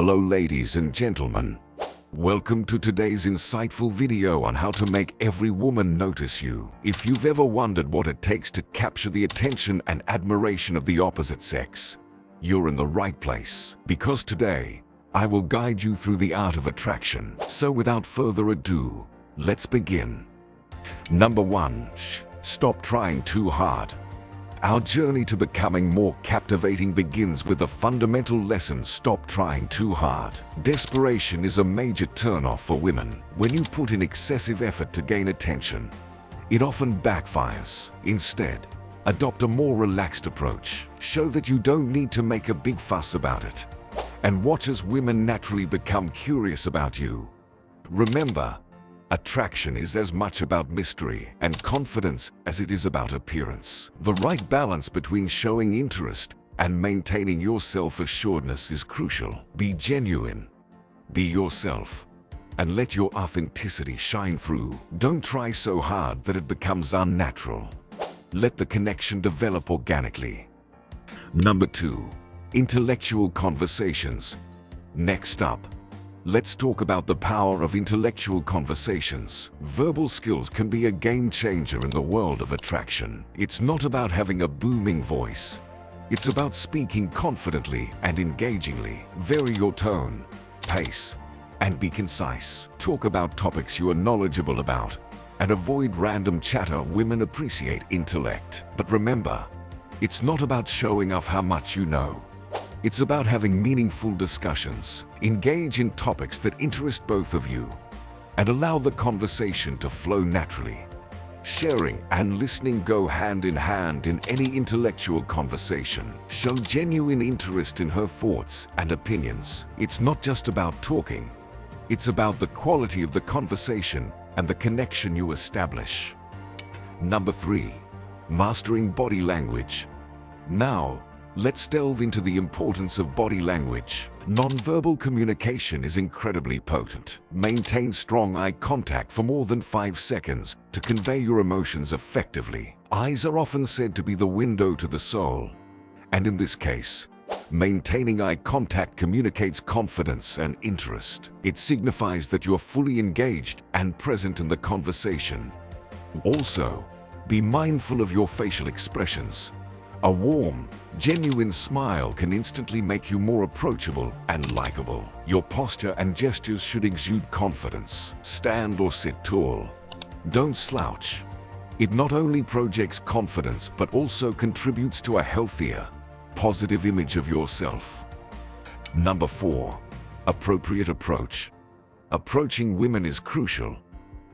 Hello ladies and gentlemen. Welcome to today's insightful video on how to make every woman notice you. If you've ever wondered what it takes to capture the attention and admiration of the opposite sex, you're in the right place. Because today, I will guide you through the art of attraction. So without further ado, let's begin. Number 1. Stop trying too hard. Our journey to becoming more captivating begins with a fundamental lesson: stop trying too hard. Desperation is a major turnoff for women. When you put in excessive effort to gain attention, it often backfires. Instead, adopt a more relaxed approach. Show that you don't need to make a big fuss about it, and watch as women naturally become curious about you. Remember, attraction is as much about mystery and confidence as it is about appearance. The right balance between showing interest and maintaining your self-assuredness is crucial. Be genuine, be yourself, and let your authenticity shine through. Don't try so hard that it becomes unnatural. Let the connection develop organically. Number 2. Intellectual conversations. Next up, let's talk about the power of intellectual conversations. Verbal skills can be a game changer in the world of attraction. It's not about having a booming voice. It's about speaking confidently and engagingly. Vary your tone, pace, and be concise. Talk about topics you are knowledgeable about, and avoid random chatter. Women appreciate intellect. But remember, it's not about showing off how much you know. It's about having meaningful discussions. Engage in topics that interest both of you, and allow the conversation to flow naturally. Sharing and listening go hand in hand in any intellectual conversation. Show genuine interest in her thoughts and opinions. It's not just about talking. It's about the quality of the conversation and the connection you establish. Number 3. Mastering body language. Now, let's delve into the importance of body language. Nonverbal communication is incredibly potent. Maintain strong eye contact for more than 5 seconds to convey your emotions effectively. Eyes are often said to be the window to the soul, and in this case, maintaining eye contact communicates confidence and interest. It signifies that you're fully engaged and present in the conversation. Also, be mindful of your facial expressions. A warm, genuine smile can instantly make you more approachable and likable. Your posture and gestures should exude confidence. Stand or sit tall. Don't slouch. It not only projects confidence but also contributes to a healthier, positive image of yourself. Number 4. Appropriate approach. Approaching women is crucial,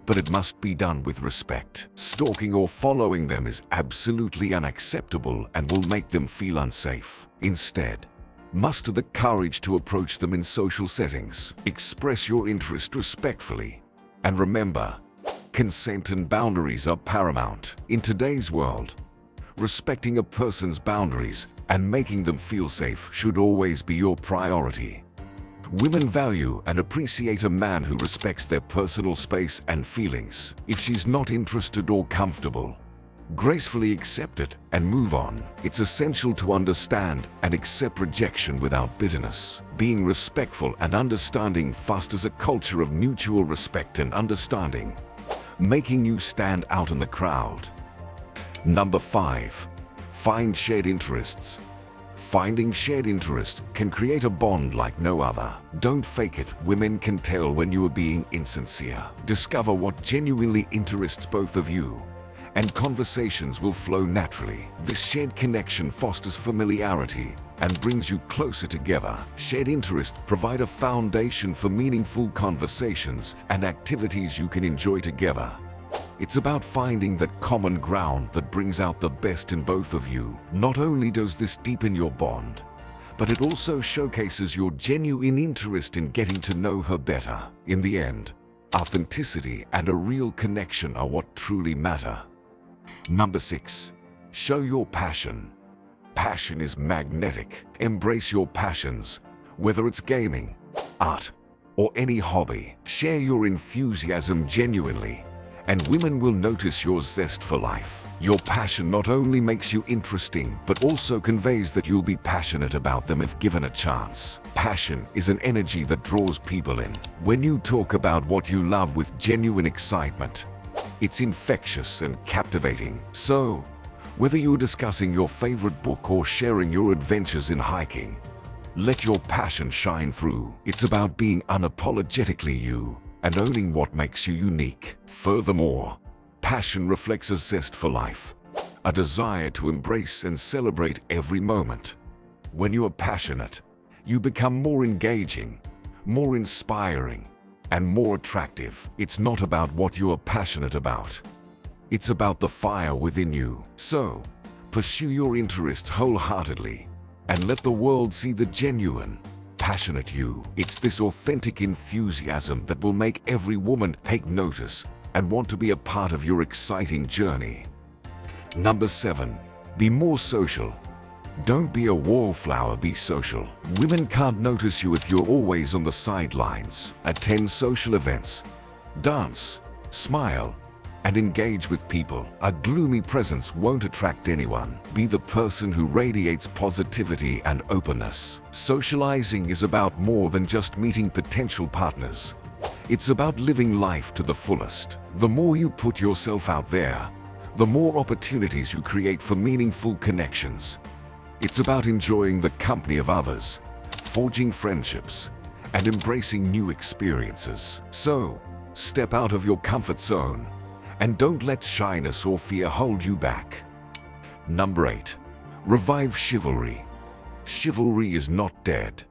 but it must be done with respect. Stalking or following them is absolutely unacceptable and will make them feel unsafe. Instead, muster the courage to approach them in social settings. Express your interest respectfully. And remember, consent and boundaries are paramount. In today's world, respecting a person's boundaries and making them feel safe should always be your priority. Women value and appreciate a man who respects their personal space and feelings. If she's not interested or comfortable, gracefully accept it and move on. It's essential to understand and accept rejection without bitterness. Being respectful and understanding fosters a culture of mutual respect and understanding, making you stand out in the crowd. Number 5. Find shared interests. Finding shared interests can create a bond like no other. Don't fake it. Women can tell when you are being insincere. Discover what genuinely interests both of you, and conversations will flow naturally. This shared connection fosters familiarity and brings you closer together. Shared interests provide a foundation for meaningful conversations and activities you can enjoy together. It's about finding that common ground that brings out the best in both of you. Not only does this deepen your bond, but it also showcases your genuine interest in getting to know her better. In the end, authenticity and a real connection are what truly matter. Number 6. Show your passion. Passion is magnetic. Embrace your passions, whether it's gaming, art, or any hobby. Share your enthusiasm genuinely, and women will notice your zest for life. Your passion not only makes you interesting, but also conveys that you'll be passionate about them if given a chance. Passion is an energy that draws people in. When you talk about what you love with genuine excitement, it's infectious and captivating. So, whether you're discussing your favorite book or sharing your adventures in hiking, let your passion shine through. It's about being unapologetically you and owning what makes you unique. Furthermore, passion reflects a zest for life, a desire to embrace and celebrate every moment. When you are passionate, you become more engaging, more inspiring, and more attractive. It's not about what you are passionate about. It's about the fire within you. So, pursue your interests wholeheartedly and let the world see the genuine, passionate you. It's this authentic enthusiasm that will make every woman take notice and want to be a part of your exciting journey. Number 7. Be more social. Don't be a wallflower, be social. Women can't notice you if you're always on the sidelines. Attend social events, dance, smile, and engage with people. A gloomy presence won't attract anyone. Be the person who radiates positivity and openness. Socializing is about more than just meeting potential partners. It's about living life to the fullest. The more you put yourself out there, the more opportunities you create for meaningful connections. It's about enjoying the company of others, forging friendships, and embracing new experiences. So, step out of your comfort zone and don't let shyness or fear hold you back. Number 8. Revive chivalry. Chivalry is not dead,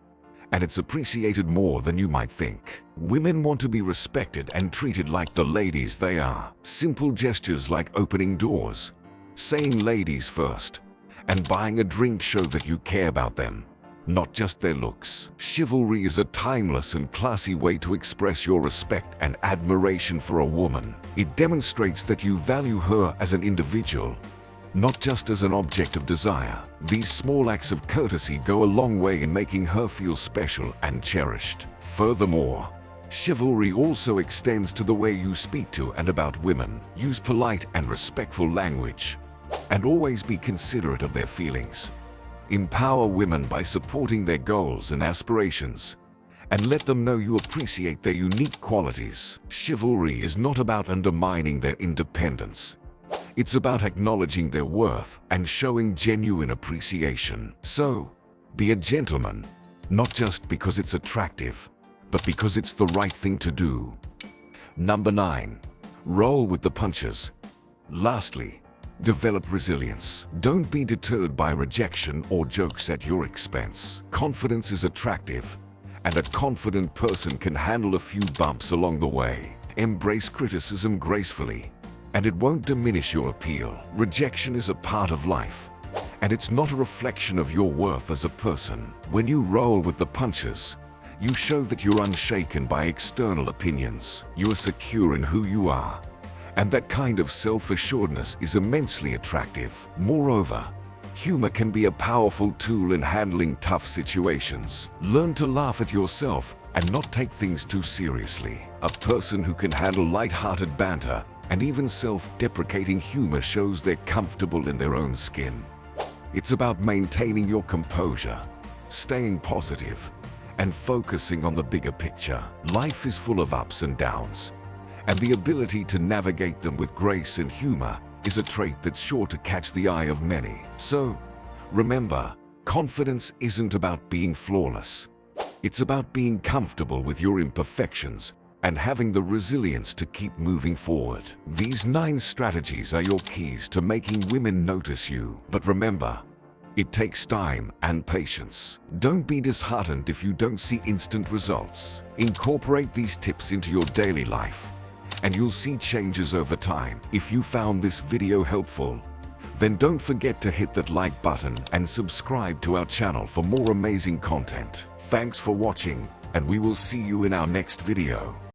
and it's appreciated more than you might think. Women want to be respected and treated like the ladies they are. Simple gestures like opening doors, saying ladies first, and buying a drink show that you care about them, not just their looks. Chivalry is a timeless and classy way to express your respect and admiration for a woman. It demonstrates that you value her as an individual, not just as an object of desire. These small acts of courtesy go a long way in making her feel special and cherished. Furthermore, chivalry also extends to the way you speak to and about women. Use polite and respectful language, and always be considerate of their feelings. Empower women by supporting their goals and aspirations, and let them know you appreciate their unique qualities. Chivalry is not about undermining their independence. It's about acknowledging their worth and showing genuine appreciation. So, be a gentleman, not just because it's attractive, but because it's the right thing to do. Number 9. Roll with the punches. Lastly, develop resilience. Don't be deterred by rejection or jokes at your expense. Confidence is attractive, and a confident person can handle a few bumps along the way. Embrace criticism gracefully, and it won't diminish your appeal. Rejection is a part of life, and it's not a reflection of your worth as a person. When you roll with the punches, you show that you're unshaken by external opinions. You are secure in who you are, and that kind of self-assuredness is immensely attractive. Moreover, humor can be a powerful tool in handling tough situations. Learn to laugh at yourself and not take things too seriously. A person who can handle light-hearted banter and even self-deprecating humor shows they're comfortable in their own skin. It's about maintaining your composure, staying positive, and focusing on the bigger picture. Life is full of ups and downs, and the ability to navigate them with grace and humor is a trait that's sure to catch the eye of many. So, remember, confidence isn't about being flawless. It's about being comfortable with your imperfections and having the resilience to keep moving forward. These 9 strategies are your keys to making women notice you. But remember, it takes time and patience. Don't be disheartened if you don't see instant results. Incorporate these tips into your daily life, and you'll see changes over time. If you found this video helpful, then don't forget to hit that like button and subscribe to our channel for more amazing content. Thanks for watching, and we will see you in our next video.